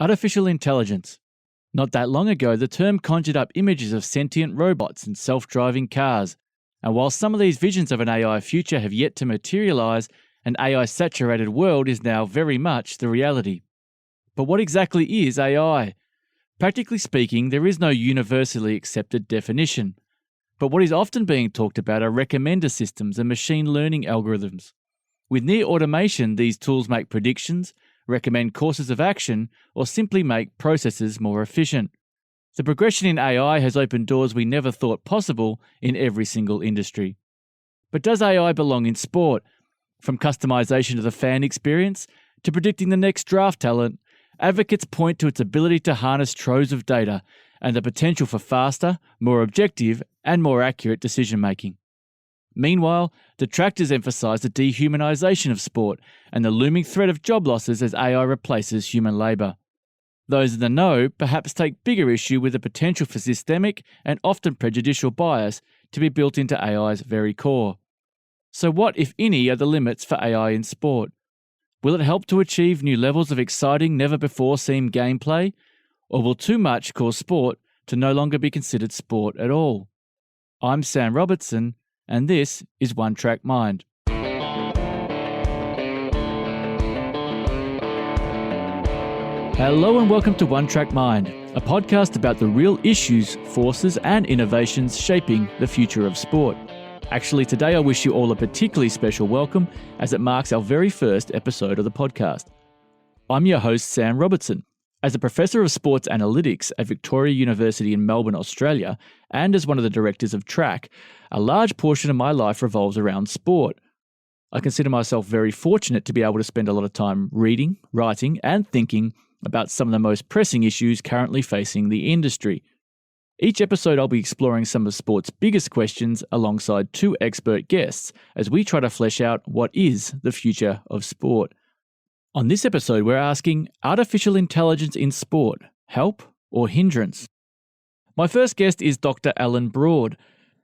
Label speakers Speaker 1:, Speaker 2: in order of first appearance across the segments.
Speaker 1: Artificial intelligence. Not that long ago, the term conjured up images of sentient robots and self-driving cars. And while some of these visions of an AI future have yet to materialise, an AI-saturated world is now very much the reality. But what exactly is AI? Practically speaking, there is no universally accepted definition. But what is often being talked about are recommender systems and machine learning algorithms. With near automation, these tools make predictions, recommend courses of action, or simply make processes more efficient. The progression in AI has opened doors we never thought possible in every single industry. But does AI belong in sport? From customization of the fan experience to predicting the next draft talent, advocates point to its ability to harness troves of data and the potential for faster, more objective, and more accurate decision-making. Meanwhile, detractors emphasise the dehumanisation of sport and the looming threat of job losses as AI replaces human labour. Those in the know perhaps take bigger issue with the potential for systemic and often prejudicial bias to be built into AI's very core. So what, if any, are the limits for AI in sport? Will it help to achieve new levels of exciting, never-before-seen gameplay? Or will too much cause sport to no longer be considered sport at all? I'm Sam Robertson, and this is One Track Mind. Hello and welcome to One Track Mind, a podcast about the real issues, forces and innovations shaping the future of sport. Actually, today I wish you all a particularly special welcome as it marks our very first episode of the podcast. I'm your host, Sam Robertson. As a Professor of Sports Analytics at Victoria University in Melbourne, Australia, and as one of the directors of TRAC, a large portion of my life revolves around sport. I consider myself very fortunate to be able to spend a lot of time reading, writing, and thinking about some of the most pressing issues currently facing the industry. Each episode I'll be exploring some of sport's biggest questions alongside two expert guests as we try to flesh out what is the future of sport. On this episode, we're asking, artificial intelligence in sport, help or hindrance? My first guest is Dr. Alan Broad.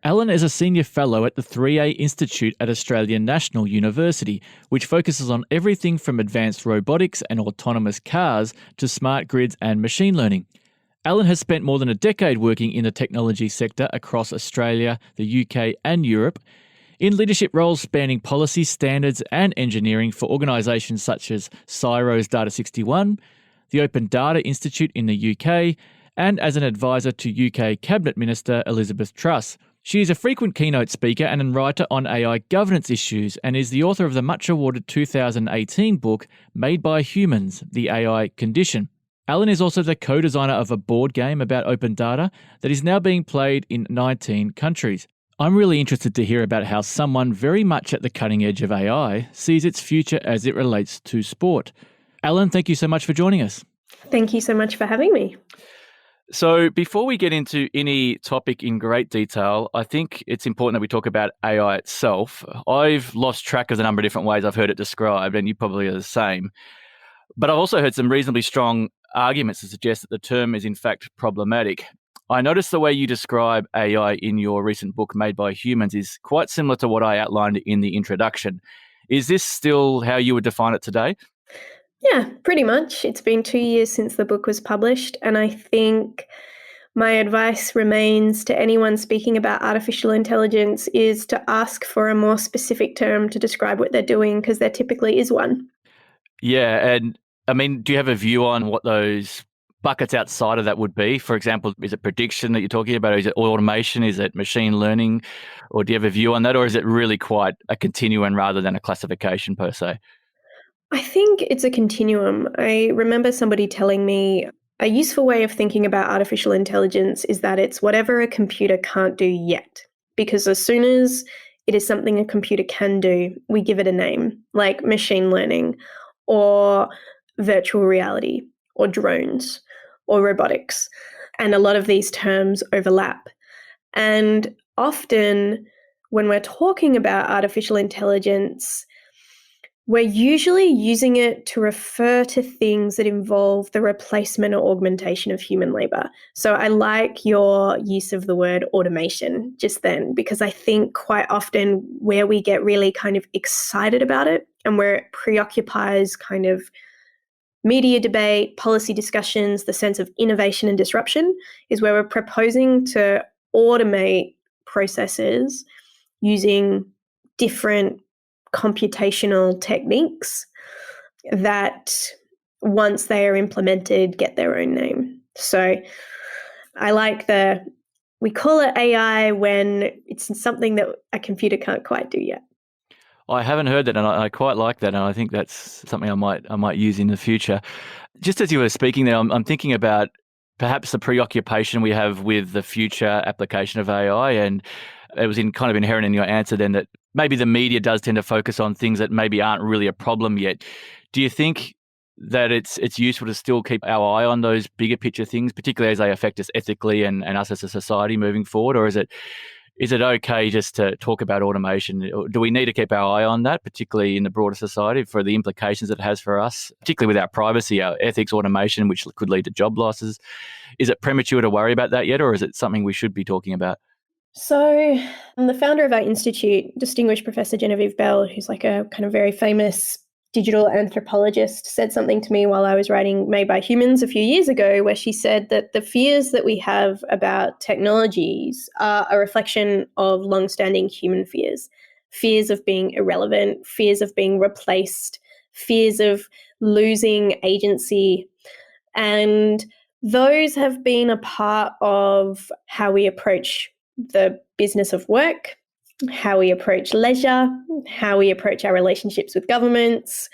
Speaker 1: Alan is a senior fellow at the 3A Institute at Australian National University, which focuses on everything from advanced robotics and autonomous cars to smart grids and machine learning. Alan has spent more than a decade working in the technology sector across Australia, the UK and Europe, in leadership roles spanning policy, standards and engineering for organisations such as CSIRO's Data 61, the Open Data Institute in the UK, and as an advisor to UK Cabinet Minister Elizabeth Truss. She is a frequent keynote speaker and a writer on AI governance issues and is the author of the much-awarded 2018 book Made by Humans, The AI Condition. Alan is also the co-designer of a board game about open data that is now being played in 19 countries. I'm really interested to hear about how someone very much at the cutting edge of AI sees its future as it relates to sport. Alan, thank you so much for joining us.
Speaker 2: Thank you so much for having me.
Speaker 1: So before we get into any topic in great detail, I think it's important that we talk about AI itself. I've lost track of the number of different ways I've heard it described, and you probably are the same. But I've also heard some reasonably strong arguments to suggest that the term is in fact problematic. I noticed the way you describe AI in your recent book, Made by Humans, is quite similar to what I outlined in the introduction. Is this still how you would define it today?
Speaker 2: Yeah, pretty much. It's been 2 years since the book was published, and I think my advice remains to anyone speaking about artificial intelligence is to ask for a more specific term to describe what they're doing, because there typically is one.
Speaker 1: Yeah, and I mean, do you have a view on what those buckets outside of that would be? For example, is it prediction that you're talking about? Or is it automation? Is it machine learning? Or do you have a view on that? Or is it really quite a continuum rather than a classification per se?
Speaker 2: I think it's a continuum. I remember somebody telling me a useful way of thinking about artificial intelligence is that it's whatever a computer can't do yet. Because as soon as it is something a computer can do, we give it a name, like machine learning or virtual reality or drones or robotics. And a lot of these terms overlap. And often when we're talking about artificial intelligence, we're usually using it to refer to things that involve the replacement or augmentation of human labor. So I like your use of the word automation just then, because I think quite often where we get really kind of excited about it and where it preoccupies kind of media debate, policy discussions, the sense of innovation and disruption is where we're proposing to automate processes using different computational techniques that, once they are implemented, get their own name. So I like we call it AI when it's something that a computer can't quite do yet.
Speaker 1: I haven't heard that, and I quite like that, and I think that's something I might use in the future. Just as you were speaking there, I'm thinking about perhaps the preoccupation we have with the future application of AI, and it was kind of inherent in your answer then that maybe the media does tend to focus on things that maybe aren't really a problem yet. Do you think that it's useful to still keep our eye on those bigger picture things, particularly as they affect us ethically and us as a society moving forward? Or is it okay just to talk about automation? Or do we need to keep our eye on that, particularly in the broader society, for the implications it has for us, particularly with our privacy, our ethics, automation, which could lead to job losses? Is it premature to worry about that yet, or is it something we should be talking about?
Speaker 2: So the founder of our institute, distinguished Professor Genevieve Bell, who's like a kind of very famous digital anthropologist, said something to me while I was writing Made by Humans a few years ago, where she said that the fears that we have about technologies are a reflection of long-standing human fears. Fears of being irrelevant, fears of being replaced, fears of losing agency. And those have been a part of how we approach the business of work, how we approach leisure, how we approach our relationships with governments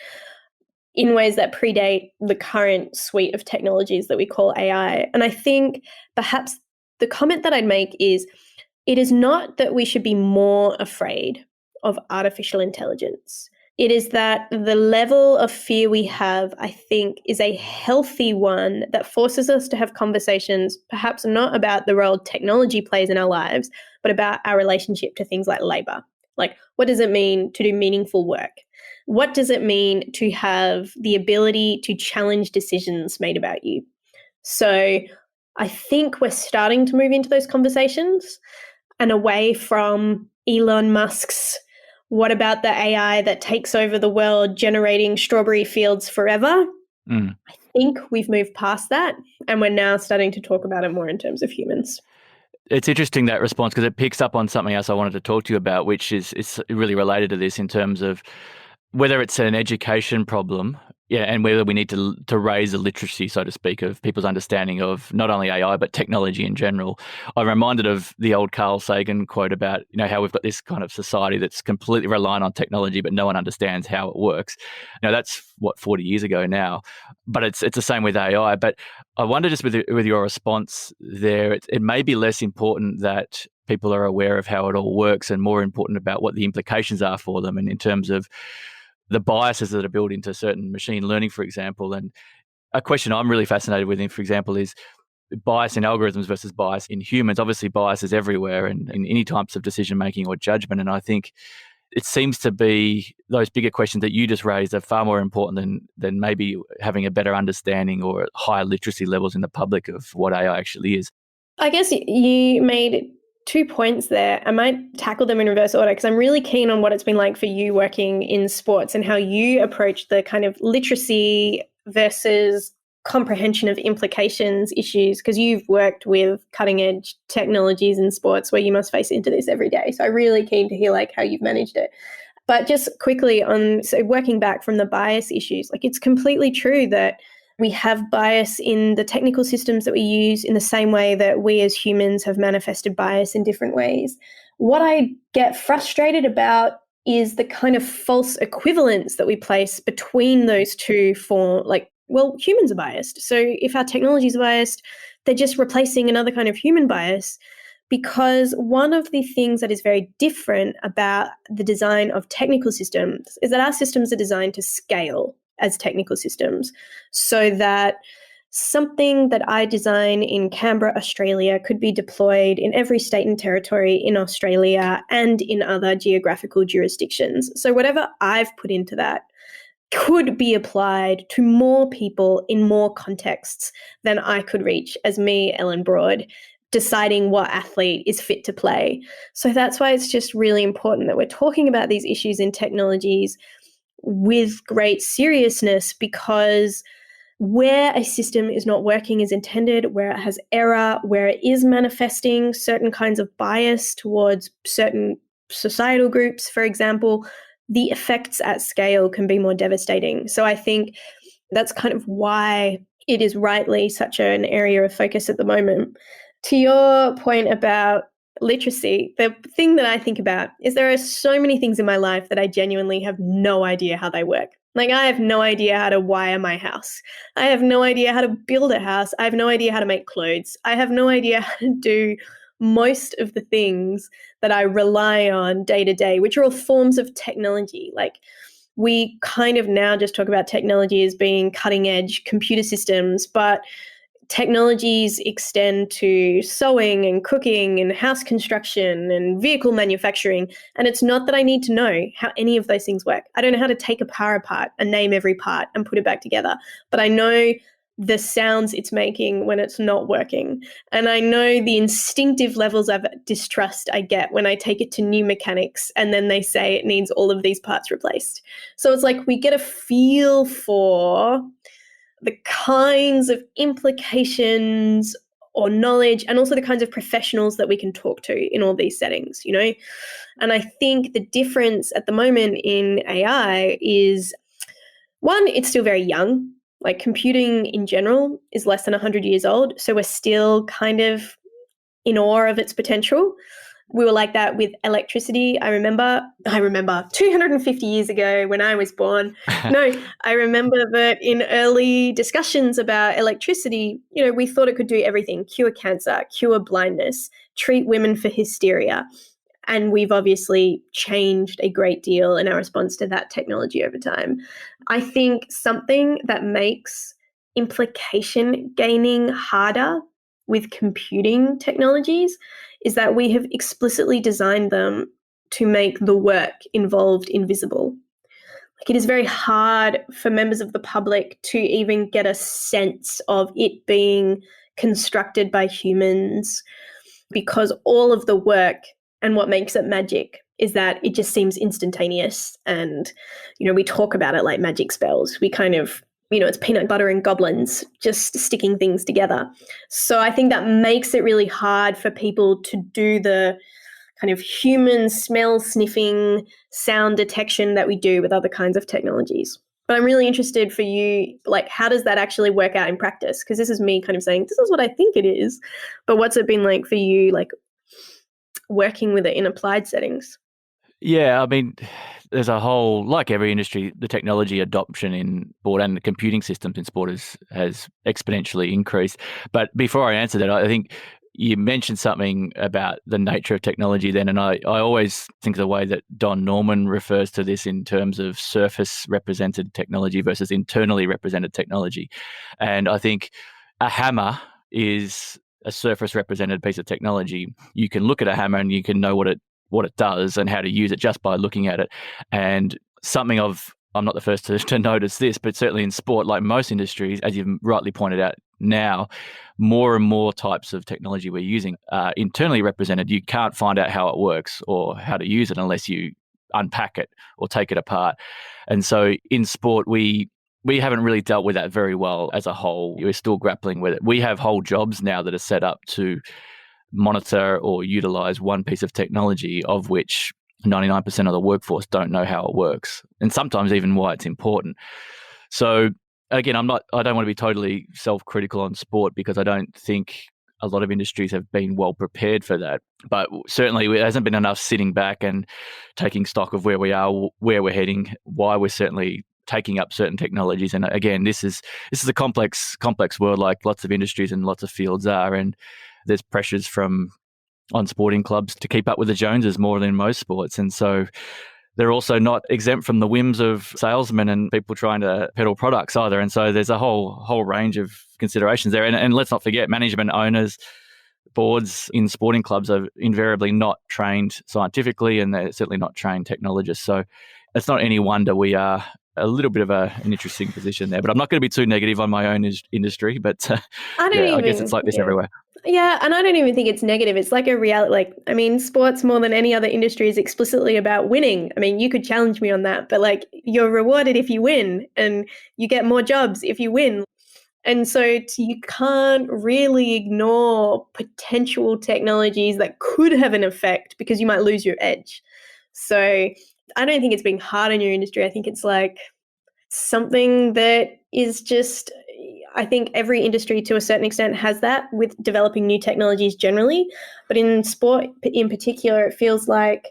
Speaker 2: in ways that predate the current suite of technologies that we call AI. And I think perhaps the comment that I'd make is it is not that we should be more afraid of artificial intelligence. It is that the level of fear we have, I think, is a healthy one that forces us to have conversations, perhaps not about the role technology plays in our lives, but about our relationship to things like labor. Like, what does it mean to do meaningful work? What does it mean to have the ability to challenge decisions made about you? So I think we're starting to move into those conversations and away from Elon Musk's "what about the AI that takes over the world generating strawberry fields forever?" I think we've moved past that, and we're now starting to talk about it more in terms of humans.
Speaker 1: It's interesting, that response, because it picks up on something else I wanted to talk to you about, which is really related to this in terms of whether it's an education problem, and whether we need to raise the literacy, so to speak, of people's understanding of not only AI but technology in general. I'm reminded of the old Carl Sagan quote about how we've got this kind of society that's completely reliant on technology, but no one understands how it works. Now that's 40 years ago now, but it's the same with AI. But I wonder, just with your response there, it may be less important that people are aware of how it all works and more important about what the implications are for them, and in terms of the biases that are built into certain machine learning, for example. And a question I'm really fascinated with, for example, is bias in algorithms versus bias in humans. Obviously, bias is everywhere and in any types of decision-making or judgment. And I think it seems to be those bigger questions that you just raised are far more important than maybe having a better understanding or higher literacy levels in the public of what AI actually is.
Speaker 2: I guess you made 2 points there. I might tackle them in reverse order because I'm really keen on what it's been like for you working in sports and how you approach the kind of literacy versus comprehension of implications issues, because you've worked with cutting edge technologies in sports where you must face into this every day. So I'm really keen to hear how you've managed it. But just quickly working back from the bias issues, it's completely true that we have bias in the technical systems that we use in the same way that we as humans have manifested bias in different ways. What I get frustrated about is the kind of false equivalence that we place between those two humans are biased. So if our technology is biased, they're just replacing another kind of human bias, because one of the things that is very different about the design of technical systems is that our systems are designed to scale as technical systems, so that something that I design in Canberra, Australia, could be deployed in every state and territory in Australia and in other geographical jurisdictions. So whatever I've put into that could be applied to more people in more contexts than I could reach as me, Ellen Broad, deciding what athlete is fit to play. So that's why it's just really important that we're talking about these issues in technologies with great seriousness, because where a system is not working as intended, where it has error, where it is manifesting certain kinds of bias towards certain societal groups, for example, the effects at scale can be more devastating. So I think that's kind of why it is rightly such an area of focus at the moment. To your point about literacy, the thing that I think about is there are so many things in my life that I genuinely have no idea how they work. Like, I have no idea how to wire my house. I have no idea how to build a house. I have no idea how to make clothes. I have no idea how to do most of the things that I rely on day to day, which are all forms of technology. Like, we kind of now just talk about technology as being cutting edge computer systems, but technologies extend to sewing and cooking and house construction and vehicle manufacturing. And it's not that I need to know how any of those things work. I don't know how to take a car apart and name every part and put it back together, but I know the sounds it's making when it's not working. And I know the instinctive levels of distrust I get when I take it to new mechanics and then they say it needs all of these parts replaced. So it's like we get a feel for the kinds of implications or knowledge and also the kinds of professionals that we can talk to in all these settings, you know? And I think the difference at the moment in AI is, one, it's still very young. Like, computing in general is less than 100 years old. So we're still kind of in awe of its potential. We were like that with electricity. I remember 250 years ago when I was born. No, I remember that in early discussions about electricity, you know, we thought it could do everything: cure cancer, cure blindness, treat women for hysteria. And we've obviously changed a great deal in our response to that technology over time. I think something that makes implication gaining harder with computing technologies is that we have explicitly designed them to make the work involved invisible. Like, it is very hard for members of the public to even get a sense of it being constructed by humans, because all of the work and what makes it magic is that it just seems instantaneous. And, you know, we talk about it like magic spells. We kind of, you know, it's peanut butter and goblins just sticking things together. So I think that makes it really hard for people to do the kind of human smell sniffing, sound detection that we do with other kinds of technologies. But I'm really interested for you, like, how does that actually work out in practice? Because this is me kind of saying, this is what I think it is. But what's it been like for you, like, working with it in applied settings?
Speaker 1: Yeah, I mean, there's a whole, like every industry, the technology adoption in sport and the computing systems in sport has exponentially increased. But before I answer that, I think you mentioned something about the nature of technology then, and I always think of the way that Don Norman refers to this in terms of surface represented technology versus internally represented technology. And I think a hammer is a surface represented piece of technology. You can look at a hammer and you can know what it does and how to use it just by looking at it. And something I'm not the first to notice this, but certainly in sport, like most industries, as you've rightly pointed out now, more and more types of technology we're using are internally represented. You can't find out how it works or how to use it unless you unpack it or take it apart. And so in sport, we haven't really dealt with that very well as a whole. We're still grappling with it. We have whole jobs now that are set up to monitor or utilize one piece of technology, of which 99% of the workforce don't know how it works, and sometimes even why it's important. So again, I don't want to be totally self-critical on sport, because I don't think a lot of industries have been well prepared for that. But certainly there hasn't been enough sitting back and taking stock of where we are, where we're heading, why we're certainly taking up certain technologies. And again, this is a complex world, like lots of industries and lots of fields are, and there's pressures on sporting clubs to keep up with the Joneses more than most sports. And so they're also not exempt from the whims of salesmen and people trying to peddle products either. And so there's a whole range of considerations there. And let's not forget, management, owners, boards in sporting clubs are invariably not trained scientifically, and they're certainly not trained technologists. So it's not any wonder we are a little bit of an interesting position there. But I'm not going to be too negative on my own industry, but I guess it's like this everywhere.
Speaker 2: Yeah, and I don't even think it's negative. It's like a reality. Like, I mean, sports more than any other industry is explicitly about winning. I mean, you could challenge me on that, but like, you're rewarded if you win, and you get more jobs if you win. And so you can't really ignore potential technologies that could have an effect because you might lose your edge. So I don't think it's being hard on your industry. I think it's like something that is just, I think every industry to a certain extent has that with developing new technologies generally. But in sport in particular, it feels like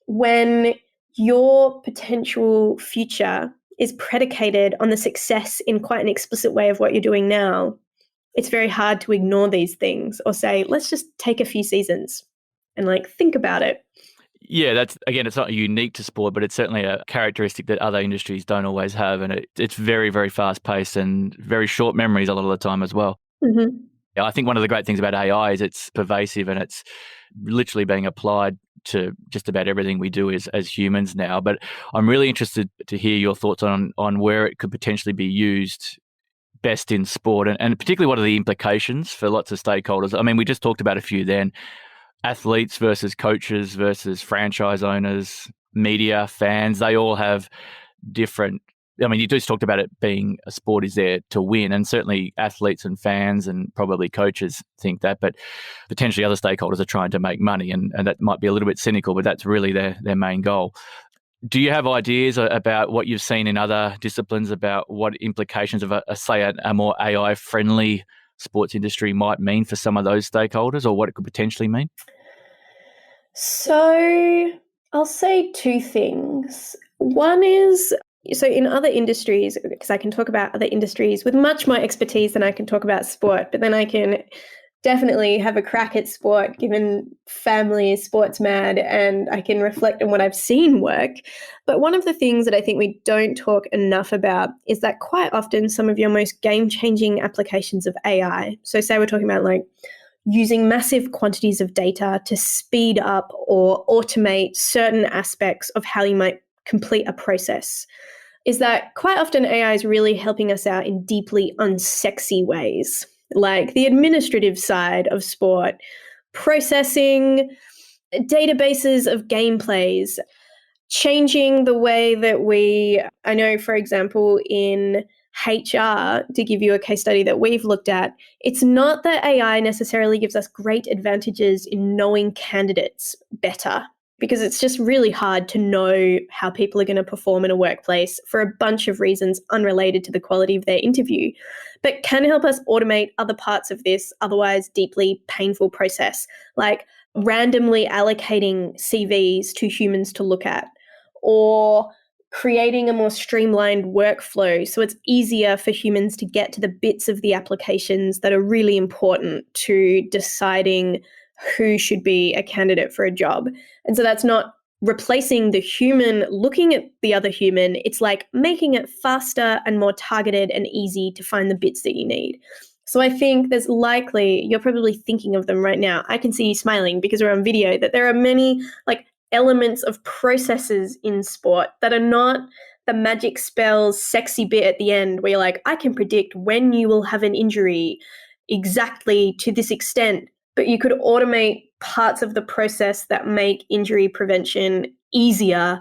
Speaker 2: when your potential future is predicated on the success in quite an explicit way of what you're doing now, it's very hard to ignore these things or say, let's just take a few seasons and like think about it.
Speaker 1: Yeah, that's, again, it's not unique to sport, but it's certainly a characteristic that other industries don't always have. And it's very, very fast paced and very short memories a lot of the time as well.
Speaker 2: Mm-hmm.
Speaker 1: Yeah, I think one of the great things about AI is it's pervasive and it's literally being applied to just about everything we do as humans now. But I'm really interested to hear your thoughts on where it could potentially be used best in sport, and particularly what are the implications for lots of stakeholders. I mean, we just talked about a few then. Athletes versus coaches versus franchise owners, media, fans, they all have different. I mean, you just talked about it being a sport is there to win, and certainly athletes and fans and probably coaches think that, but potentially other stakeholders are trying to make money, and that might be a little bit cynical, but that's really their main goal. Do you have ideas about what you've seen in other disciplines about what implications of a more AI-friendly sports industry might mean for some of those stakeholders, or what it could potentially mean?
Speaker 2: So I'll say two things. One is, so in other industries, because I can talk about other industries with much more expertise than I can talk about sport, but then I can definitely have a crack at sport given family is sports mad and I can reflect on what I've seen work. But one of the things that I think we don't talk enough about is that quite often some of your most game-changing applications of AI, so say we're talking about like using massive quantities of data to speed up or automate certain aspects of how you might complete a process, is that quite often AI is really helping us out in deeply unsexy ways, like the administrative side of sport, processing databases of gameplays, changing the way that I know, for example, in HR, to give you a case study that we've looked at, it's not that AI necessarily gives us great advantages in knowing candidates better, because it's just really hard to know how people are going to perform in a workplace for a bunch of reasons unrelated to the quality of their interview, but can help us automate other parts of this otherwise deeply painful process, like randomly allocating CVs to humans to look at, or creating a more streamlined workflow so it's easier for humans to get to the bits of the applications that are really important to deciding who should be a candidate for a job. And so that's not replacing the human looking at the other human. It's like making it faster and more targeted and easy to find the bits that you need. So I think there's likely, you're probably thinking of them right now. I can see you smiling because we're on video, that there are many like elements of processes in sport that are not the magic spells sexy bit at the end where you're like, I can predict when you will have an injury exactly to this extent, but you could automate parts of the process that make injury prevention easier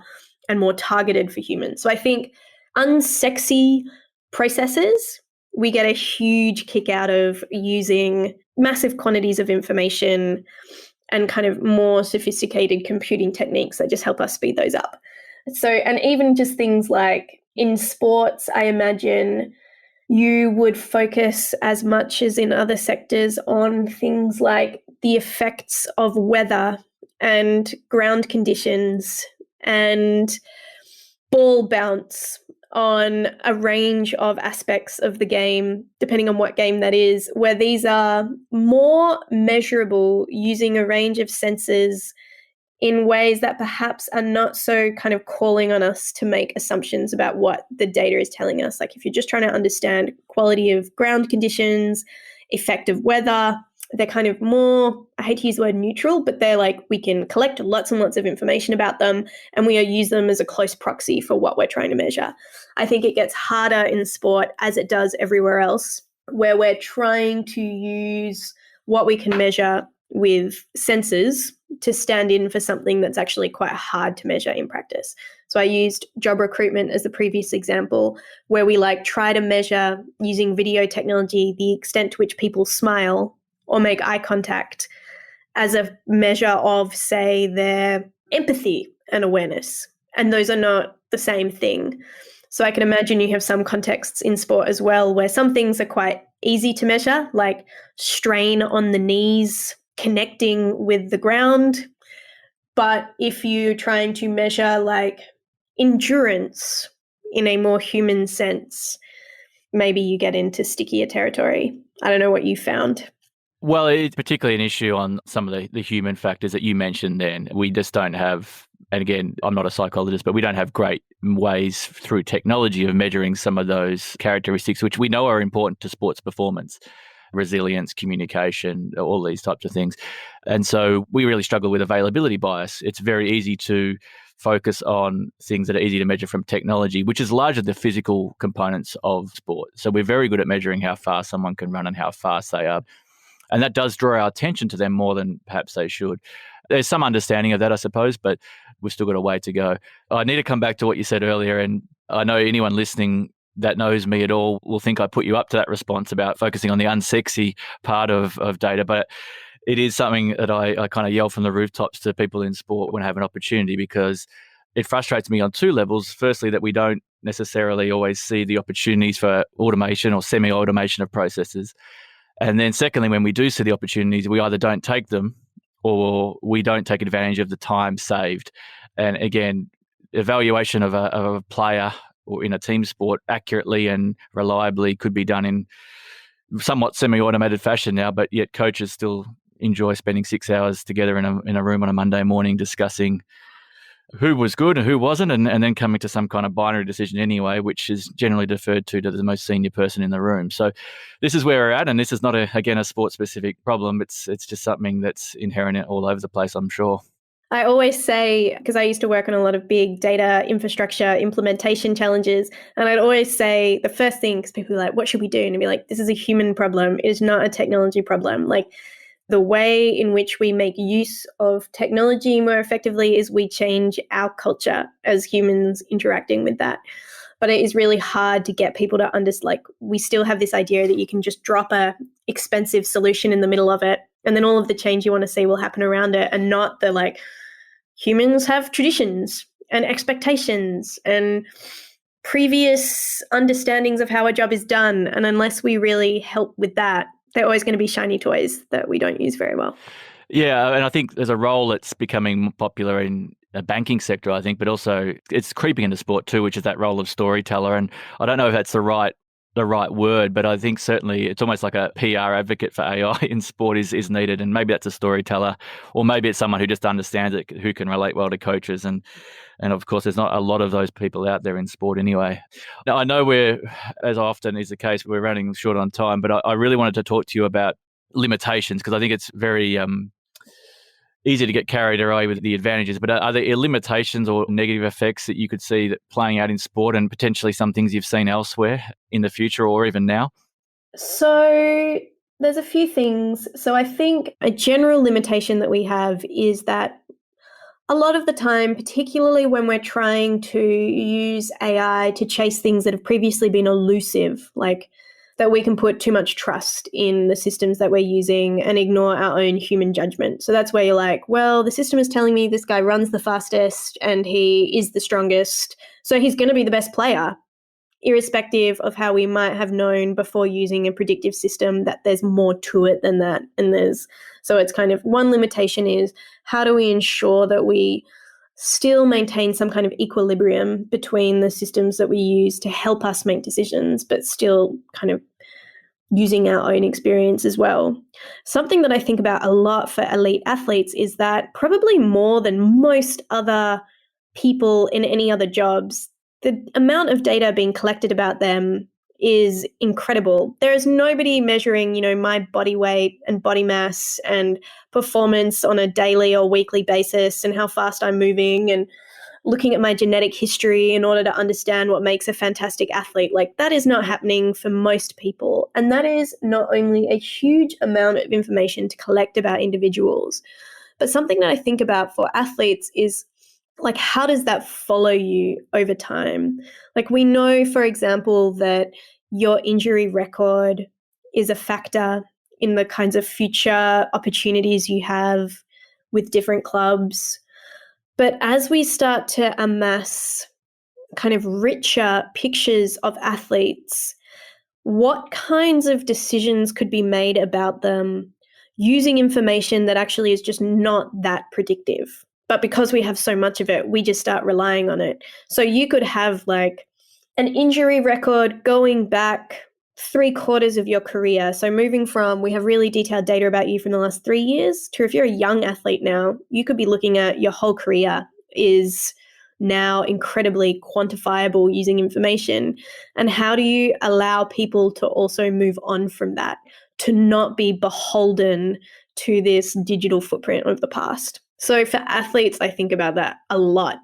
Speaker 2: and more targeted for humans. So I think unsexy processes, we get a huge kick out of using massive quantities of information and kind of more sophisticated computing techniques that just help us speed those up. So, and even just things like in sports, I imagine you would focus as much as in other sectors on things like the effects of weather and ground conditions and ball bounce on a range of aspects of the game, depending on what game that is, where these are more measurable using a range of sensors in ways that perhaps are not so kind of calling on us to make assumptions about what the data is telling us. Like if you're just trying to understand quality of ground conditions, effect of weather, they're kind of more, I hate to use the word neutral, but they're like, we can collect lots and lots of information about them and we use them as a close proxy for what we're trying to measure. I think it gets harder in sport, as it does everywhere else, where we're trying to use what we can measure with sensors to stand in for something that's actually quite hard to measure in practice. So I used job recruitment as the previous example, where we try to measure using video technology the extent to which people smile or make eye contact as a measure of, say, their empathy and awareness. And those are not the same thing. So I can imagine you have some contexts in sport as well where some things are quite easy to measure, like strain on the knees, connecting with the ground. But if you're trying to measure endurance in a more human sense, maybe you get into stickier territory. I don't know what you found.
Speaker 1: Well, it's particularly an issue on some of the human factors that you mentioned then. We just don't have, and again, I'm not a psychologist, but we don't have great ways through technology of measuring some of those characteristics, which we know are important to sports performance, resilience, communication, all these types of things. And so we really struggle with availability bias. It's very easy to focus on things that are easy to measure from technology, which is largely the physical components of sport. So we're very good at measuring how fast someone can run and how fast they are. And that does draw our attention to them more than perhaps they should. There's some understanding of that, I suppose, but we've still got a way to go. I need to come back to what you said earlier, and I know anyone listening that knows me at all will think I put you up to that response about focusing on the unsexy part of data, but it is something that I kind of yell from the rooftops to people in sport when I have an opportunity, because it frustrates me on two levels. Firstly, that we don't necessarily always see the opportunities for automation or semi-automation of processes. And then secondly, when we do see the opportunities, we either don't take them or we don't take advantage of the time saved. And again, evaluation of a player or in a team sport accurately and reliably could be done in somewhat semi-automated fashion now, but yet coaches still enjoy spending 6 hours together in a room on a Monday morning discussing who was good and who wasn't, and then coming to some kind of binary decision anyway, which is generally deferred to the most senior person in the room. So this is where we're at, and this is not, a sport-specific problem. It's just something that's inherent all over the place, I'm sure.
Speaker 2: I always say, because I used to work on a lot of big data infrastructure implementation challenges, and I'd always say the first thing, because people are like, what should we do? And I'd be like, this is a human problem. It is not a technology problem. The way in which we make use of technology more effectively is we change our culture as humans interacting with that. But it is really hard to get people to understand, we still have this idea that you can just drop a expensive solution in the middle of it, and then all of the change you want to see will happen around it, and not the humans have traditions and expectations and previous understandings of how a job is done. And unless we really help with that, they're always going to be shiny toys that we don't use very well.
Speaker 1: Yeah, and I think there's a role that's becoming popular in the banking sector, I think, but also it's creeping into sport too, which is that role of storyteller. And I don't know if that's the right word, but I think certainly it's almost like a PR advocate for AI in sport is needed. And maybe that's a storyteller, or maybe it's someone who just understands it, who can relate well to coaches. And of course, there's not a lot of those people out there in sport anyway. Now, I know we're, as often is the case, we're running short on time, but I really wanted to talk to you about limitations, because I think it's very easy to get carried away with the advantages, but are there limitations or negative effects that you could see that playing out in sport, and potentially some things you've seen elsewhere in the future or even now?
Speaker 2: So there's a few things. So I think a general limitation that we have is that a lot of the time, particularly when we're trying to use AI to chase things that have previously been elusive, that we can put too much trust in the systems that we're using and ignore our own human judgment. So that's where you're like, well, the system is telling me this guy runs the fastest and he is the strongest, so he's going to be the best player, irrespective of how we might have known before using a predictive system that there's more to it than that. So it's kind of one limitation is, how do we ensure that we still maintain some kind of equilibrium between the systems that we use to help us make decisions, but still kind of using our own experience as well. Something that I think about a lot for elite athletes is that probably more than most other people in any other jobs, the amount of data being collected about them is incredible. There is nobody measuring, my body weight and body mass and performance on a daily or weekly basis and how fast I'm moving and looking at my genetic history in order to understand what makes a fantastic athlete. That is not happening for most people. And that is not only a huge amount of information to collect about individuals, but something that I think about for athletes is like, how does that follow you over time? Like, we know, for example, that your injury record is a factor in the kinds of future opportunities you have with different clubs. But as we start to amass kind of richer pictures of athletes, what kinds of decisions could be made about them using information that actually is just not that predictive? But because we have so much of it, we just start relying on it. So you could have like an injury record going back 3/4 of your career. So moving from, we have really detailed data about you from the last 3 years, to if you're a young athlete now, you could be looking at your whole career is now incredibly quantifiable using information. And how do you allow people to also move on from that, to not be beholden to this digital footprint of the past? So for athletes, I think about that a lot.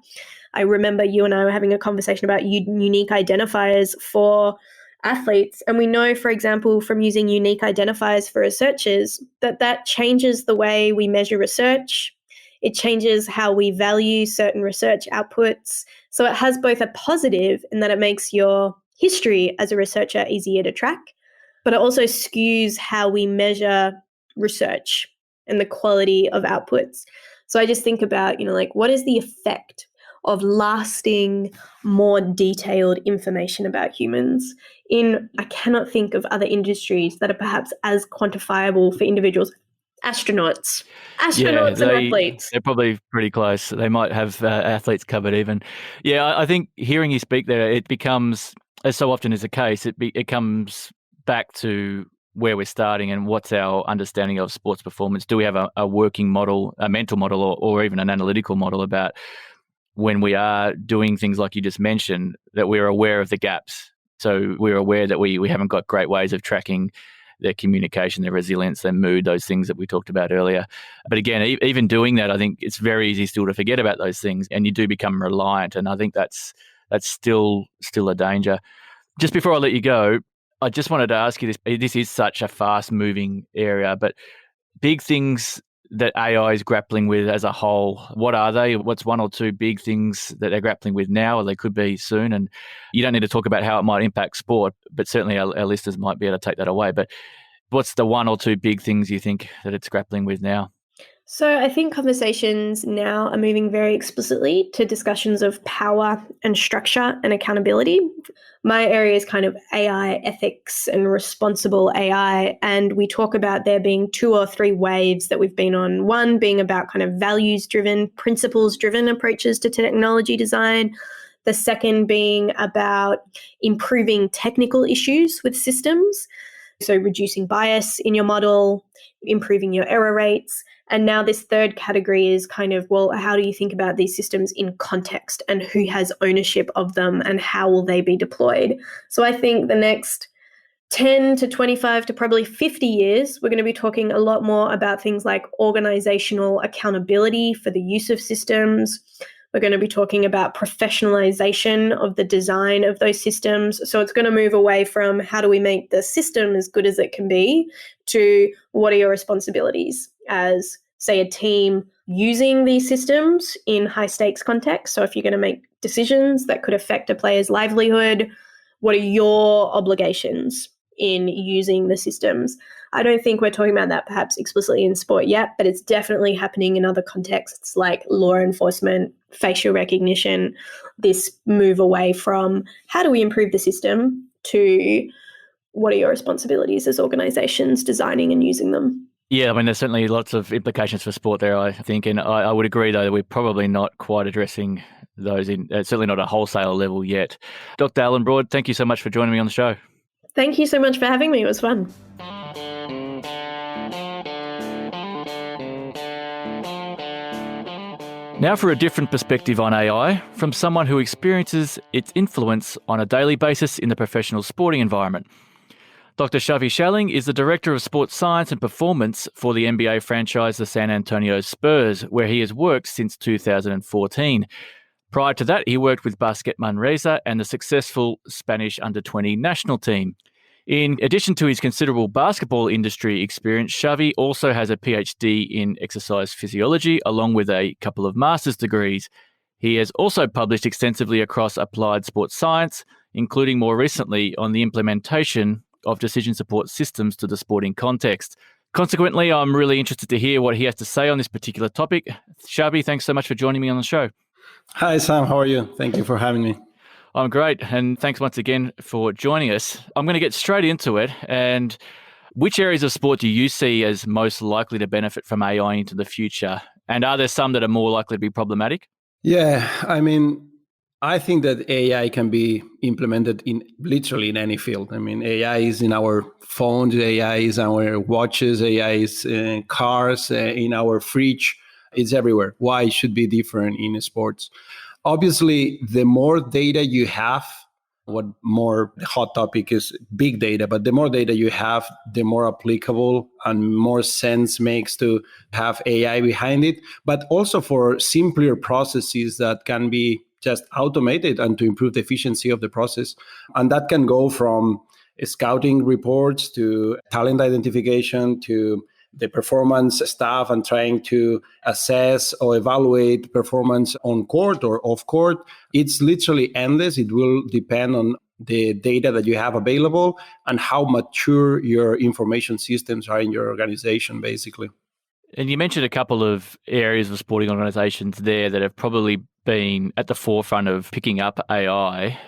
Speaker 2: I remember you and I were having a conversation about unique identifiers for athletes. And we know, for example, from using unique identifiers for researchers, that changes the way we measure research. It changes how we value certain research outputs. So it has both a positive in that it makes your history as a researcher easier to track, but it also skews how we measure research and the quality of outputs. So I just think about, like, what is the effect of lasting, more detailed information about humans I cannot think of other industries that are perhaps as quantifiable for individuals. Astronauts and athletes.
Speaker 1: They're probably pretty close. They might have athletes covered even. Yeah, I think hearing you speak there, it becomes, as so often is the case, it comes back to where we're starting and what's our understanding of sports performance. Do we have a working model, a mental model, or even an analytical model about when we are doing things like you just mentioned, that we're aware of the gaps? So we're aware that we haven't got great ways of tracking their communication, their resilience, their mood, those things that we talked about earlier. But again, even doing that, I think it's very easy still to forget about those things, and you do become reliant. And I think that's still a danger. Just before I let you go, I just wanted to ask you this. This is such a fast-moving area, but big things that AI is grappling with as a whole, what are they? What's one or two big things that they're grappling with now, or they could be soon? And you don't need to talk about how it might impact sport, but certainly our listeners might be able to take that away. But what's the one or two big things you think that it's grappling with now?
Speaker 2: So I think conversations now are moving very explicitly to discussions of power and structure and accountability. My area is kind of AI ethics and responsible AI. And we talk about there being 2 or 3 waves that we've been on. One being about kind of values-driven, principles-driven approaches to technology design. The second being about improving technical issues with systems. So reducing bias in your model, improving your error rates. And now this third category is kind of, well, how do you think about these systems in context and who has ownership of them and how will they be deployed? So I think the next 10 to 25 to probably 50 years, we're going to be talking a lot more about things like organizational accountability for the use of systems. We're going to be talking about professionalization of the design of those systems. So it's going to move away from how do we make the system as good as it can be to what are your responsibilities as, say, a team using these systems in high stakes contexts. So if you're going to make decisions that could affect a player's livelihood, what are your obligations in using the systems? I don't think we're talking about that perhaps explicitly in sport yet, but it's definitely happening in other contexts like law enforcement, facial recognition, this move away from how do we improve the system to what are your responsibilities as organizations designing and using them.
Speaker 1: Yeah, I mean, there's certainly lots of implications for sport there, I think. And I would agree, though, that we're probably not quite addressing those in certainly not a wholesale level yet. Dr. Alan Broad, thank you so much for joining me on the show.
Speaker 2: Thank you so much for having me. It was fun.
Speaker 1: Now for a different perspective on AI from someone who experiences its influence on a daily basis in the professional sporting environment. Dr Xavi Schelling is the Director of Sports Science and Performance for the NBA franchise the San Antonio Spurs, where he has worked since 2014. Prior to that, he worked with Basket Manresa and the successful Spanish under-20 national team. In addition to his considerable basketball industry experience, Xavi also has a PhD in exercise physiology, along with a couple of master's degrees. He has also published extensively across applied sports science, including more recently on the implementation of decision support systems to the sporting context. Consequently, I'm really interested to hear what he has to say on this particular topic. Xavi, thanks so much for joining me on the show.
Speaker 3: Hi, Sam. How are you? Thank you for having me.
Speaker 1: I'm great, and thanks once again for joining us. I'm going to get straight into it. And which areas of sport do you see as most likely to benefit from AI into the future? And are there some that are more likely to be problematic?
Speaker 3: Yeah, I think that AI can be implemented in literally in any field. AI is in our phones, AI is in our watches, AI is in cars, in our fridge. It's everywhere. Why it should be different in sports? Obviously, the more data you have, the hot topic is big data, but the more data you have, the more applicable and more sense makes to have AI behind it, but also for simpler processes that can be just automated and to improve the efficiency of the process. And that can go from scouting reports to talent identification to the performance staff and trying to assess or evaluate performance on court or off court. It's literally endless. It will depend on the data that you have available and how mature your information systems are in your organization, basically.
Speaker 1: And you mentioned a couple of areas of sporting organisations there that have probably been at the forefront of picking up AI.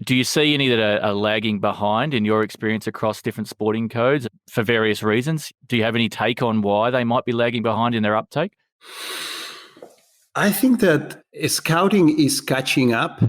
Speaker 1: Do you see any that are lagging behind in your experience across different sporting codes for various reasons? Do you have any take on why they might be lagging behind in their uptake?
Speaker 3: I think that scouting is catching up.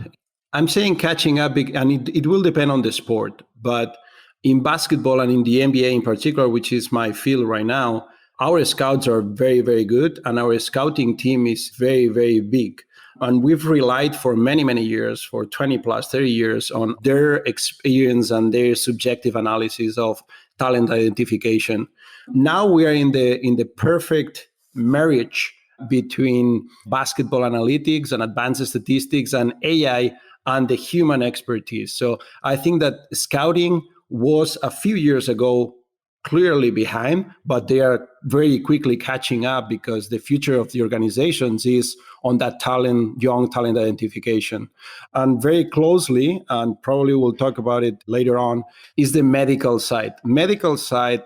Speaker 3: I'm saying catching up, and it will depend on the sport. But in basketball and in the NBA in particular, which is my field right now, our scouts are very, very good, and our scouting team is very, very big. And we've relied for many, many years, for 20 plus, 30 years, on their experience and their subjective analysis of talent identification. Now we are in the perfect marriage between basketball analytics and advanced statistics and AI and the human expertise. So I think that scouting was a few years ago clearly behind, but they are very quickly catching up because the future of the organizations is on that young talent identification. And very closely, and probably we'll talk about it later on, is the medical side. Medical side,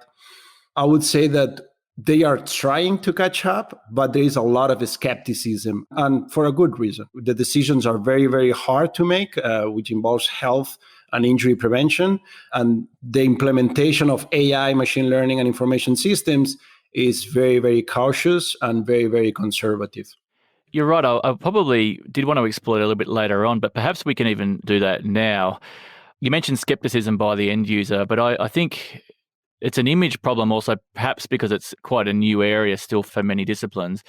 Speaker 3: I would say that they are trying to catch up, but there is a lot of skepticism, and for a good reason. The decisions are very, very hard to make, which involves health and injury prevention. And the implementation of AI, machine learning, and information systems is very, very cautious and very, very conservative.
Speaker 1: You're right. I probably did want to explore it a little bit later on, but perhaps we can even do that now. You mentioned skepticism by the end user, but I think it's an image problem also, perhaps because it's quite a new area still for many disciplines.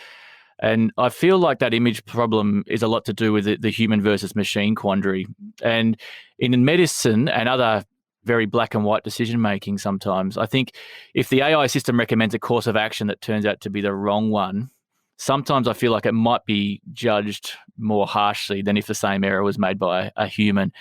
Speaker 1: And I feel like that image problem is a lot to do with the human versus machine quandary. And in medicine and other very black and white decision making sometimes, I think if the AI system recommends a course of action that turns out to be the wrong one, sometimes I feel like it might be judged more harshly than if the same error was made by a human.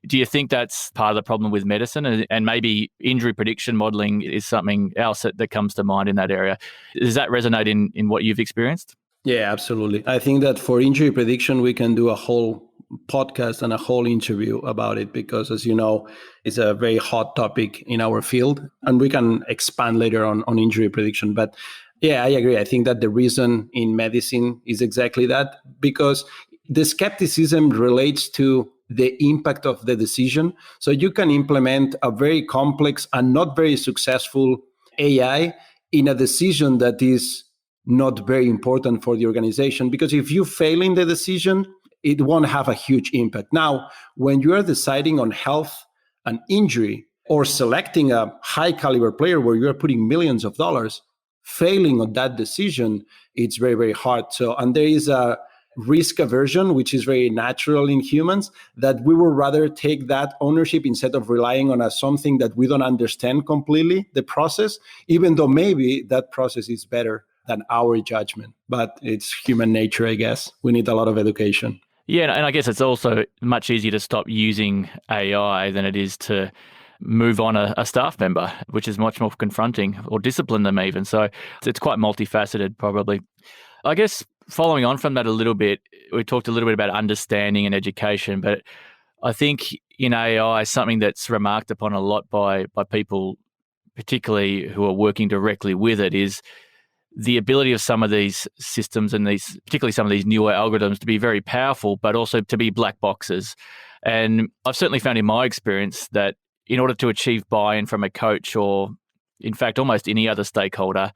Speaker 1: Do you think that's part of the problem with medicine? And maybe injury prediction modelling is something else that comes to mind in that area. Does that resonate in what you've experienced?
Speaker 3: Yeah, absolutely. I think that for injury prediction, we can do a whole podcast and a whole interview about it because, as you know, it's a very hot topic in our field, and we can expand later on injury prediction. But yeah, I agree. I think that the reason in medicine is exactly that, because the skepticism relates to the impact of the decision. So you can implement a very complex and not very successful AI in a decision that is not very important for the organization, because if you fail in the decision, it won't have a huge impact. Now, when you are deciding on health and injury or selecting a high caliber player where you are putting millions of dollars, failing on that decision, it's very, very hard. So, and there is a risk aversion, which is very natural in humans, that we would rather take that ownership instead of relying on something that we don't understand completely, the process, even though maybe that process is better than our judgment. But it's human nature, I guess. We need a lot of education.
Speaker 1: Yeah, and I guess it's also much easier to stop using AI than it is to move on a staff member, which is much more confronting, or discipline them even. So it's quite multifaceted, probably. I guess following on from that a little bit, we talked a little bit about understanding and education, but I think in AI, something that's remarked upon a lot by people, particularly who are working directly with it, is the ability of some of these systems and particularly some of these newer algorithms to be very powerful, but also to be black boxes. And I've certainly found in my experience that in order to achieve buy-in from a coach or, in fact, almost any other stakeholder,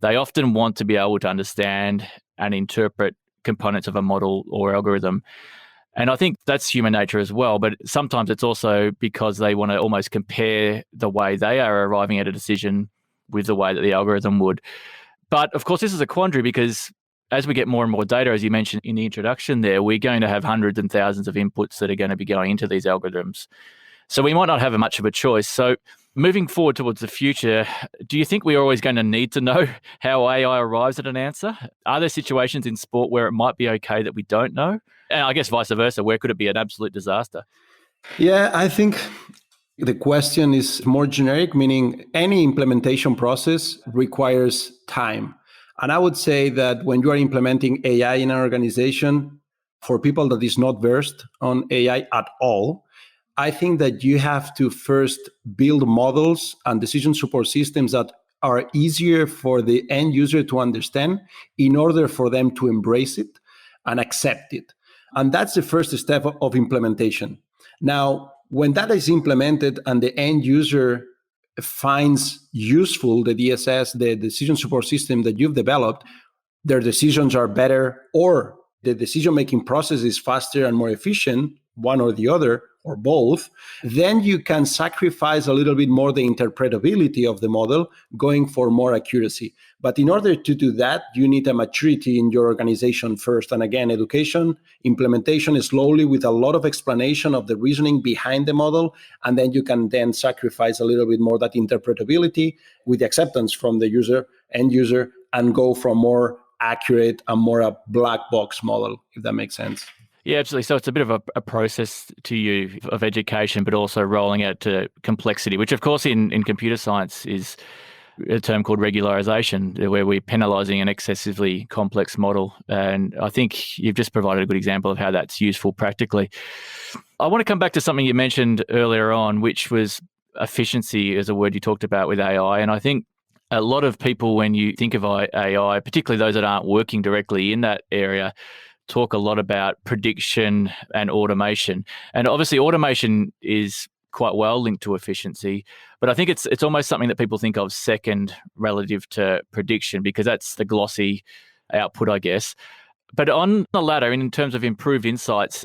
Speaker 1: they often want to be able to understand and interpret components of a model or algorithm. And I think that's human nature as well, but sometimes it's also because they want to almost compare the way they are arriving at a decision with the way that the algorithm would. But of course, this is a quandary because as we get more and more data, as you mentioned in the introduction there, we're going to have hundreds and thousands of inputs that are going to be going into these algorithms. So we might not have much of a choice. So moving forward towards the future, do you think we're always going to need to know how AI arrives at an answer? Are there situations in sport where it might be okay that we don't know? And I guess vice versa, where could it be an absolute disaster?
Speaker 3: Yeah, I think the question is more generic, meaning any implementation process requires time. And I would say that when you are implementing AI in an organization, for people that is not versed on AI at all, I think that you have to first build models and decision support systems that are easier for the end user to understand in order for them to embrace it and accept it. And that's the first step of implementation. Now, when that is implemented and the end user finds useful the DSS, the decision support system that you've developed, their decisions are better or the decision-making process is faster and more efficient, one or the other, or both, then you can sacrifice a little bit more the interpretability of the model, going for more accuracy. But in order to do that, you need a maturity in your organization first. And again, education, implementation is slowly with a lot of explanation of the reasoning behind the model. And then you can then sacrifice a little bit more that interpretability with the acceptance from the end user, and go from more accurate and more a black box model, if that makes sense.
Speaker 1: Yeah, absolutely. So it's a bit of a process to you of education, but also rolling out to complexity, which of course in computer science is a term called regularization, where we're penalizing an excessively complex model. And I think you've just provided a good example of how that's useful practically. I want to come back to something you mentioned earlier on, which was efficiency as a word you talked about with AI. And I think a lot of people, when you think of AI, particularly those that aren't working directly in that area, talk a lot about prediction and automation. And obviously automation is quite well linked to efficiency, but I think it's almost something that people think of second relative to prediction, because that's the glossy output, I guess. But on the latter, in terms of improved insights,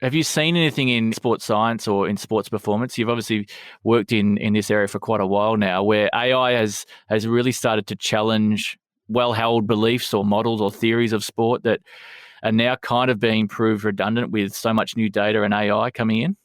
Speaker 1: have you seen anything in sports science or in sports performance? You've obviously worked in this area for quite a while now, where AI has really started to challenge well-held beliefs or models or theories of sport that are now kind of being proved redundant with so much new data and AI coming in?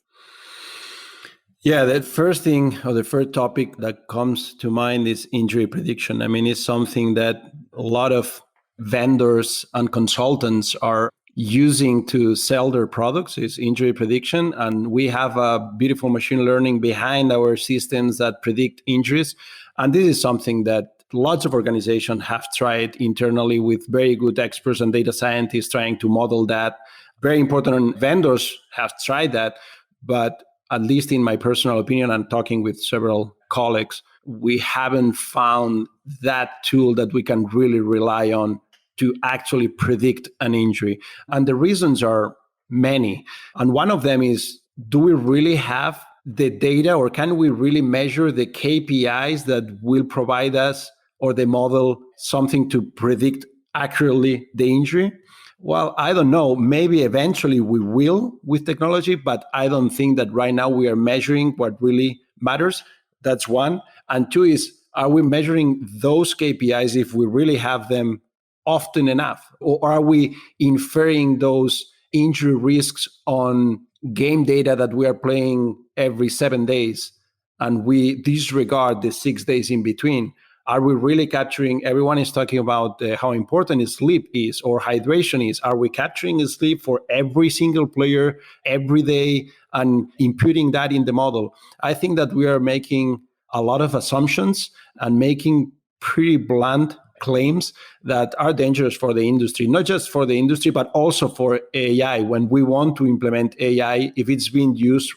Speaker 3: Yeah, the first thing or the first topic that comes to mind is injury prediction. I mean, it's something that a lot of vendors and consultants are using to sell their products, is injury prediction. And we have a beautiful machine learning behind our systems that predict injuries. And this is something that lots of organizations have tried internally with very good experts and data scientists trying to model that. Very important vendors have tried that, but at least in my personal opinion, and talking with several colleagues, we haven't found that tool that we can really rely on to actually predict an injury. And the reasons are many. And one of them is, do we really have the data, or can we really measure the KPIs that will provide us or the model something to predict accurately the injury? Well, I don't know. Maybe eventually we will with technology, but I don't think that right now we are measuring what really matters. That's one. And two is, are we measuring those KPIs if we really have them often enough? Or are we inferring those injury risks on game data that we are playing every 7 days and we disregard the 6 days in between? Are we really capturing? Everyone is talking about how important sleep is or hydration is. Are we capturing sleep for every single player every day and imputing that in the model? I think that we are making a lot of assumptions and making pretty blunt claims that are dangerous for the industry, not just for the industry, but also for AI. When we want to implement AI, if it's being used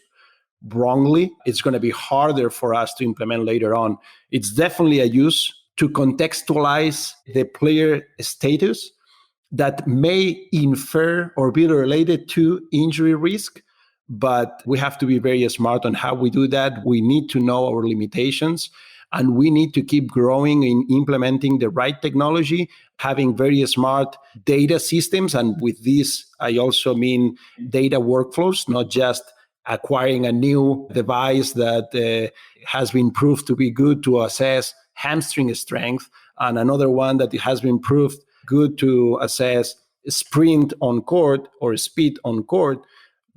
Speaker 3: wrongly, it's going to be harder for us to implement later on. It's definitely a use to contextualize the player status that may infer or be related to injury risk, but we have to be very smart on how we do that. We need to know our limitations, and we need to keep growing in implementing the right technology, having very smart data systems. And with this, I also mean data workflows, not just acquiring a new device that has been proved to be good to assess hamstring strength, and another one that has been proved good to assess sprint on court or speed on court,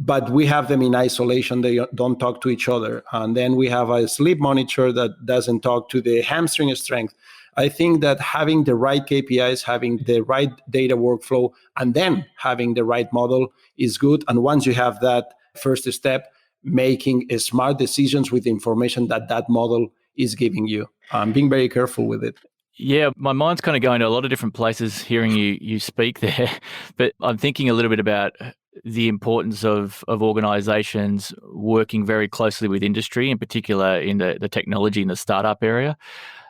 Speaker 3: but we have them in isolation. They don't talk to each other. And then we have a sleep monitor that doesn't talk to the hamstring strength. I think that having the right KPIs, having the right data workflow, and then having the right model is good. And once you have that first step, making smart decisions with the information that that model is giving you. Being very careful with it.
Speaker 1: Yeah, my mind's kind of going to a lot of different places hearing you speak there, but I'm thinking a little bit about the importance of organisations working very closely with industry, in particular in the technology and the startup area.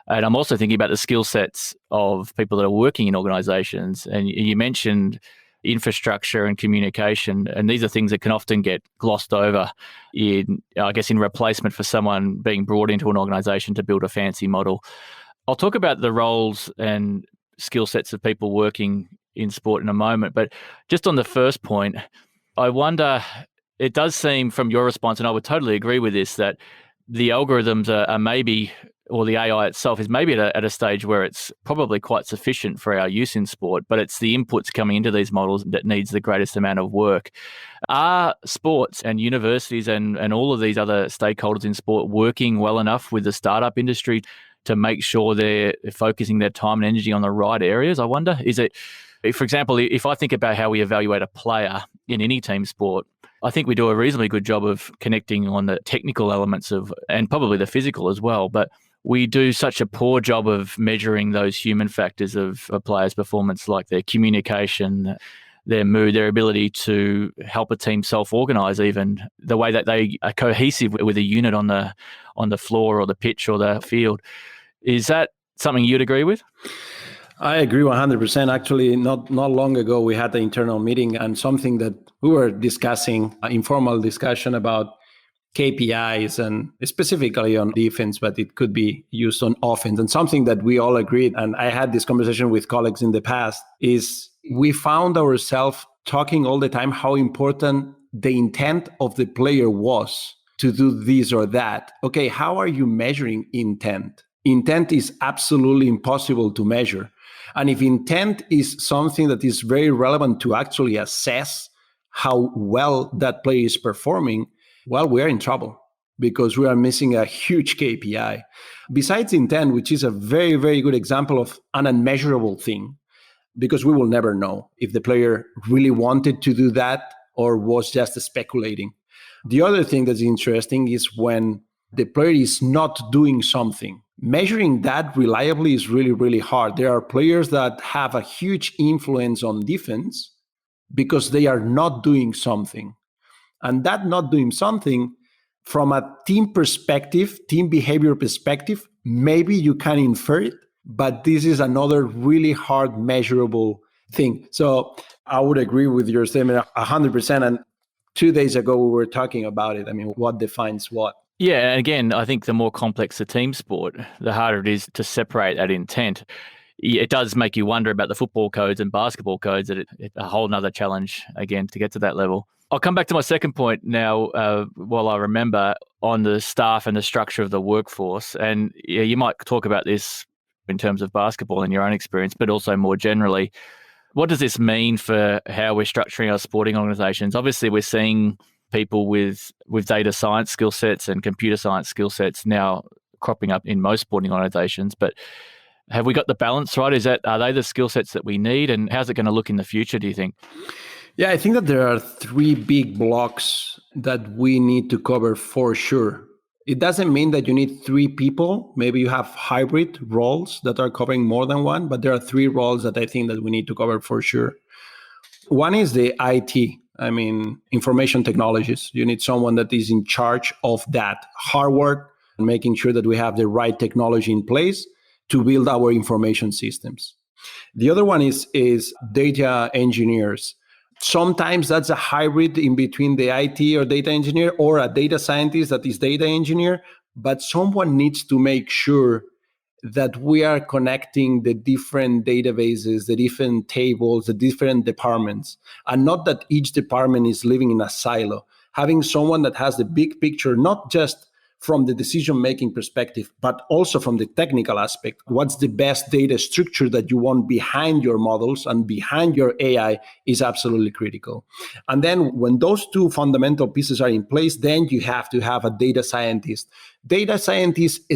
Speaker 1: And I'm also thinking about the skill sets of people that are working in organisations. And you mentioned infrastructure and communication, and these are things that can often get glossed over in replacement for someone being brought into an organisation to build a fancy model. I'll talk about the roles and skill sets of people working in sport in a moment, but just on the first point, I wonder, it does seem from your response, and I would totally agree with this, that the algorithms are maybe, or the AI itself is maybe at a stage where it's probably quite sufficient for our use in sport, but it's the inputs coming into these models that needs the greatest amount of work. Are sports and universities and all of these other stakeholders in sport working well enough with the startup industry to make sure they're focusing their time and energy on the right areas? I wonder, is it, for example, if I think about how we evaluate a player in any team sport, I think we do a reasonably good job of connecting on the technical elements of, and probably the physical as well, but we do such a poor job of measuring those human factors of a player's performance, like their communication, their mood, their ability to help a team self-organise, even the way that they are cohesive with a unit on the floor or the pitch or the field. Is that something you'd agree with?
Speaker 3: I agree 100%. Actually, not long ago, we had an internal meeting and something that we were discussing, an informal discussion about KPIs and specifically on defense, but it could be used on offense. And something that we all agreed, and I had this conversation with colleagues in the past, is we found ourselves talking all the time how important the intent of the player was to do this or that. Okay, how are you measuring intent? Intent is absolutely impossible to measure. And if intent is something that is very relevant to actually assess how well that player is performing, well, we're in trouble because we are missing a huge KPI. Besides intent, which is a very, very good example of an unmeasurable thing, because we will never know if the player really wanted to do that or was just speculating. The other thing that's interesting is when the player is not doing something. Measuring that reliably is really, really hard. There are players that have a huge influence on defense because they are not doing something. And that not doing something, from a team perspective, team behavior perspective, maybe you can infer it, but this is another really hard measurable thing. So I would agree with your statement 100%. And 2 days ago, we were talking about it. I mean, what defines what?
Speaker 1: Yeah, and again, I think the more complex the team sport, the harder it is to separate that intent. It does make you wonder about the football codes and basketball codes, that it's a whole nother challenge, again, to get to that level. I'll come back to my second point now, while I remember, on the staff and the structure of the workforce. And you might talk about this in terms of basketball in your own experience, but also more generally. What does this mean for how we're structuring our sporting organisations? Obviously, we're seeing people with data science skill sets and computer science skill sets now cropping up in most sporting organisations, but have we got the balance right? Are they the skill sets that we need, and how's it going to look in the future, do you think?
Speaker 3: Yeah, I think that there are 3 big blocks that we need to cover for sure. It doesn't mean that you need 3 people. Maybe you have hybrid roles that are covering more than one, but there are 3 roles that I think that we need to cover for sure. One is the IT, information technologies. You need someone that is in charge of that hardware and making sure that we have the right technology in place to build our information systems. The other one is data engineers. Sometimes that's a hybrid in between the IT or data engineer or a data scientist that is data engineer, but someone needs to make sure that we are connecting the different databases, the different tables, the different departments, and not that each department is living in a silo. Having someone that has the big picture, not just from the decision-making perspective, but also from the technical aspect. What's the best data structure that you want behind your models and behind your AI is absolutely critical. And then when those 2 fundamental pieces are in place, then you have to have a data scientist. Data scientist /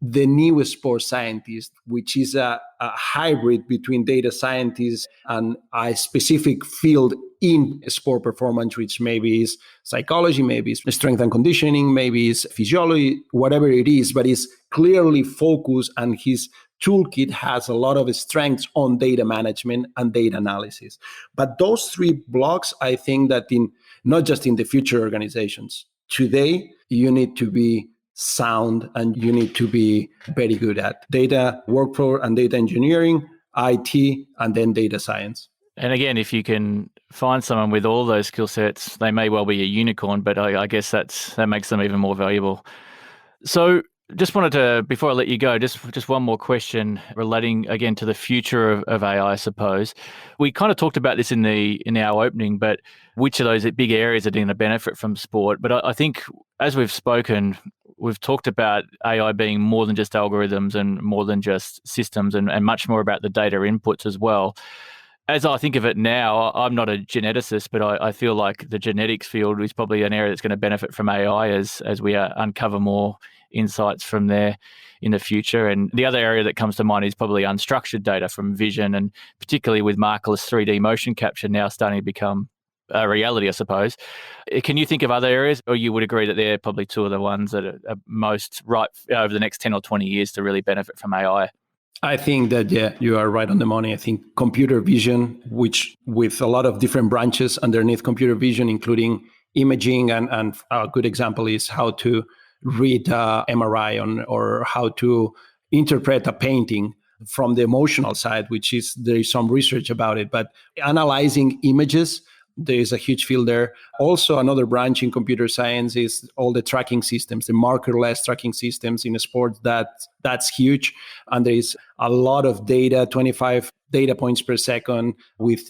Speaker 3: the new sports scientist, which is a hybrid between data scientists and a specific field in sport performance, which maybe is psychology, maybe is strength and conditioning, maybe is physiology, whatever it is, but is clearly focused, and his toolkit has a lot of strengths on data management and data analysis. But those 3 blocks, I think that not just in the future organizations, today you need to be sound and you need to be very good at data workflow and data engineering, IT, and then data science.
Speaker 1: And again, if you can find someone with all those skill sets, they may well be a unicorn, but I guess that makes them even more valuable. So just wanted to, before I let you go, just one more question relating again to the future of AI, I suppose. We kind of talked about this in our opening, but which of those big areas are going to benefit from sport? But I think as we've spoken, we've talked about AI being more than just algorithms and more than just systems and much more about the data inputs as well. As I think of it now, I'm not a geneticist, but I feel like the genetics field is probably an area that's going to benefit from AI as we uncover more insights from there in the future. And the other area that comes to mind is probably unstructured data from vision, and particularly with markerless 3D motion capture now starting to become a reality, I suppose. Can you think of other areas, or you would agree that they're probably 2 of the ones that are most right over the next 10 or 20 years to really benefit from AI?
Speaker 3: I think that, yeah, you are right on the money. I think computer vision, which with a lot of different branches underneath computer vision, including imaging, and a good example is how to read MRI or how to interpret a painting from the emotional side, there is some research about it, but analyzing images, there is a huge field there. Also, another branch in computer science is all the tracking systems, the markerless tracking systems in sports. That's huge. And there is a lot of data, 25 data points per second,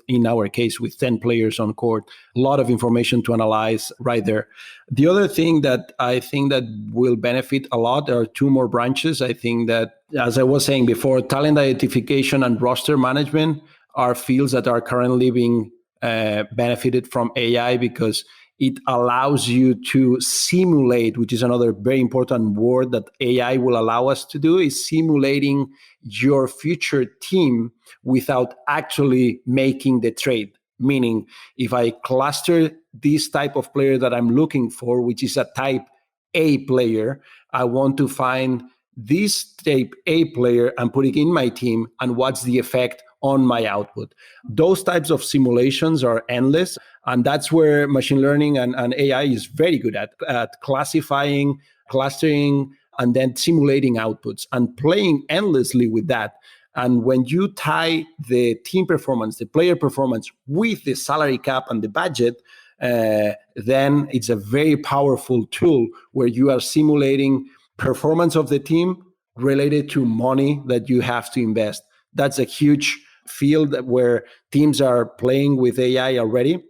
Speaker 3: in our case, with 10 players on court. A lot of information to analyze right there. The other thing that I think that will benefit a lot, there are 2 more branches. I think that, as I was saying before, talent identification and roster management are fields that are currently being benefited from AI because it allows you to simulate, which is another very important word that AI will allow us to do, is simulating your future team without actually making the trade. Meaning, if I cluster this type of player that I'm looking for, which is a type A player, I want to find this type A player and put it in my team, and what's the effect on my output. Those types of simulations are endless, and that's where machine learning and AI is very good at classifying, clustering, and then simulating outputs and playing endlessly with that. And when you tie the team performance, the player performance with the salary cap and the budget, then it's a very powerful tool where you are simulating performance of the team related to money that you have to invest. That's a huge field where teams are playing with AI already.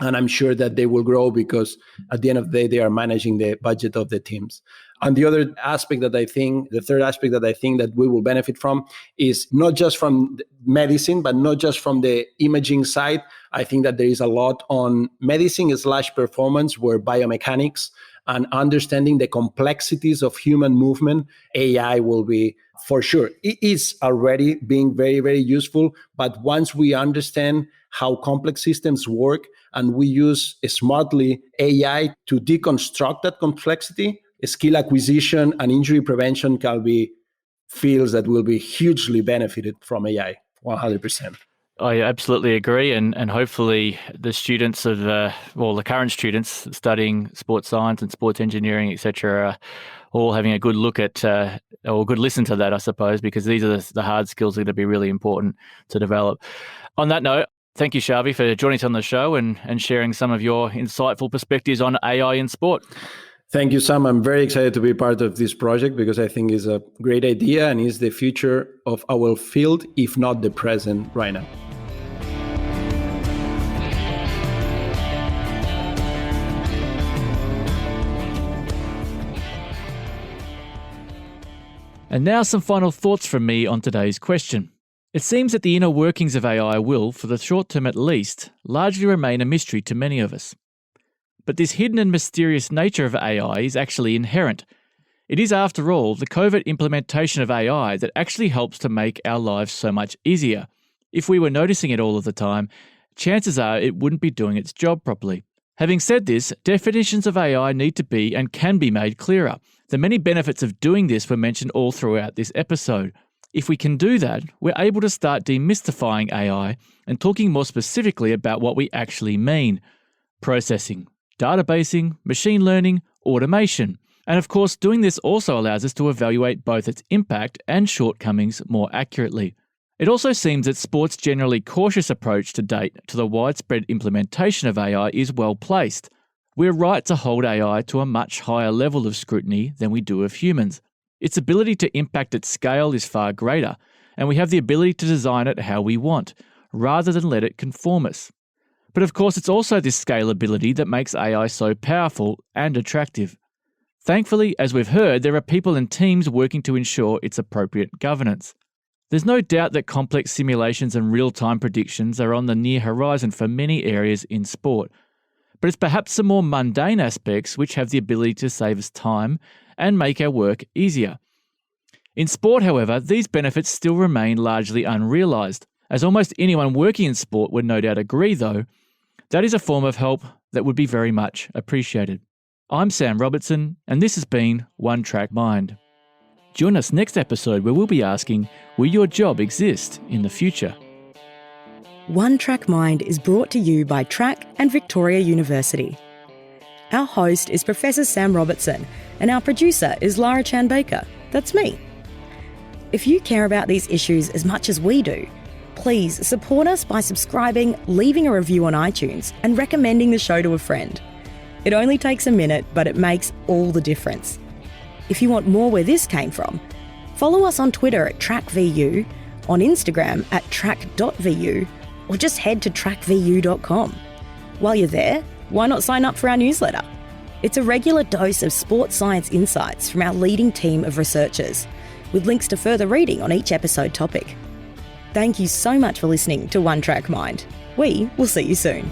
Speaker 3: And I'm sure that they will grow because at the end of the day, they are managing the budget of the teams. And the other aspect that I think, the third aspect that I think that we will benefit from is not just from medicine, but not just from the imaging side. I think that there is a lot on medicine/performance where biomechanics and understanding the complexities of human movement, AI will be for sure. It is already being very, very useful. But once we understand how complex systems work and we use smartly AI to deconstruct that complexity, skill acquisition and injury prevention can be fields that will be hugely benefited from AI, 100%.
Speaker 1: I absolutely agree, and hopefully the students of the current students studying sports science and sports engineering, etc., are all having a good look at or a good listen to that, I suppose, because these are the hard skills that are going to be really important to develop. On that note, thank you, Xavi, for joining us on the show and sharing some of your insightful perspectives on AI in sport.
Speaker 3: Thank you, Sam. I'm very excited to be part of this project because I think it's a great idea and is the future of our field, if not the present right now.
Speaker 1: And now some final thoughts from me on today's question. It seems that the inner workings of AI will, for the short term at least, largely remain a mystery to many of us. But this hidden and mysterious nature of AI is actually inherent. It is, after all, the covert implementation of AI that actually helps to make our lives so much easier. If we were noticing it all of the time, chances are it wouldn't be doing its job properly. Having said this, definitions of AI need to be and can be made clearer. The many benefits of doing this were mentioned all throughout this episode. If we can do that, we're able to start demystifying AI and talking more specifically about what we actually mean. Processing, databasing, machine learning, automation. And of course, doing this also allows us to evaluate both its impact and shortcomings more accurately. It also seems that sport's generally cautious approach to date to the widespread implementation of AI is well placed. We're right to hold AI to a much higher level of scrutiny than we do of humans. Its ability to impact at scale is far greater, and we have the ability to design it how we want, rather than let it conform us. But of course, it's also this scalability that makes AI so powerful and attractive. Thankfully, as we've heard, there are people and teams working to ensure its appropriate governance. There's no doubt that complex simulations and real-time predictions are on the near horizon for many areas in sport. But it's perhaps the more mundane aspects which have the ability to save us time and make our work easier. In sport, however, these benefits still remain largely unrealised. As almost anyone working in sport would no doubt agree, though, that is a form of help that would be very much appreciated. I'm Sam Robertson, and this has been One Track Mind. Join us next episode where we'll be asking, will your job exist in the future?
Speaker 4: One Track Mind is brought to you by Track and Victoria University. Our host is Professor Sam Robertson, and our producer is Lara Chan-Baker. That's me. If you care about these issues as much as we do, please support us by subscribing, leaving a review on iTunes, and recommending the show to a friend. It only takes a minute, but it makes all the difference. If you want more where this came from, follow us on Twitter at TrackVU, on Instagram at track.vu, or just head to trackvu.com. While you're there, why not sign up for our newsletter? It's a regular dose of sports science insights from our leading team of researchers, with links to further reading on each episode topic. Thank you so much for listening to One Track Mind. We will see you soon.